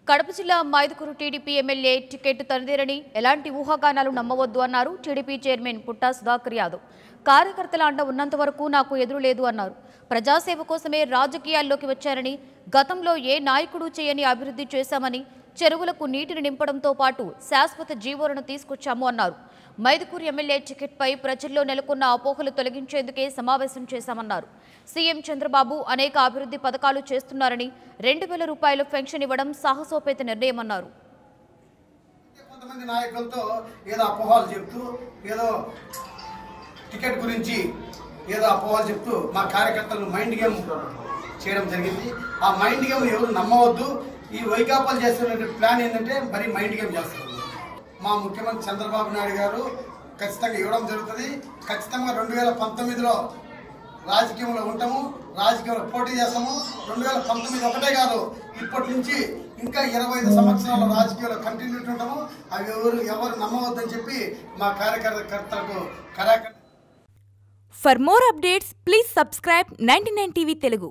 కడప జిల్లా Mydukur TDP MLA ticket తనదేనని ఎలాంటి ఊహాగానాలు నమ్మవద్దు అన్నారు టీడీపీ చైర్మన్ పుట్టా సుధాకర్ యాదవ్. కార్యకర్తల అండ ఉన్నంత వరకు నాకు ఎదురు లేదు అన్నారు. ప్రజాసేవ కోసమే రాజకీయాల్లోకి వచ్చారని, గతంలో ఏ నాయకుడు చేయని అభివృద్ధి చేశామని, చెరువులకు నీటిని నింపడంతో పాటు శాశ్వత జీవోలను తీసుకొచ్చాము అన్నారు. మైదుకూరు ఎమ్మెల్యే టికెట్పై ప్రజల్లో నెలకొన్న అపోహలు తొలగించేందుకే సమావేశం చేశామన్నారు. సీఎం చంద్రబాబు అనేక అభివృద్ధి పథకాలు చేస్తున్నారని, 2000 రూపాయలు పెన్షన్ ఇవ్వడం సాహసోపేత నిర్ణయమన్నారు. కొంతమంది నాయకులతో ఏదో అపోహలు చెప్తూ ఏదో టికెట్ గురించి ఏదో అపోహలు చెప్తూ మా కార్యకర్తలు మైండ్ గేమ్ చేయడం జరిగింది. ఆ మైండ్ గేమ్ ఎవరు నమ్మవద్దు. ఈ వైకాపాలు చేస్తున్న ప్లాన్ ఏంటంటే మరి మైండ్ గేమ్ చేస్తారు. మా ముఖ్యమంత్రి చంద్రబాబు నాయుడు గారు ఖచ్చితంగా ఇవ్వడం జరుగుతుంది. ఖచ్చితంగా 2019లో రాజకీయంలో ఉంటాము, రాజకీయంలో పోటీ చేస్తాము. 2019 ఒకటే కాదు, ఇప్పటి నుంచి ఇంకా 25 సంవత్సరాల రాజకీయాల్లో కంటిన్యూటీ ఉంటాము. అవి ఎవరు నమ్మవద్దని చెప్పి మా కార్యకర్తలకు For more updates, please subscribe 99 TV Telugu.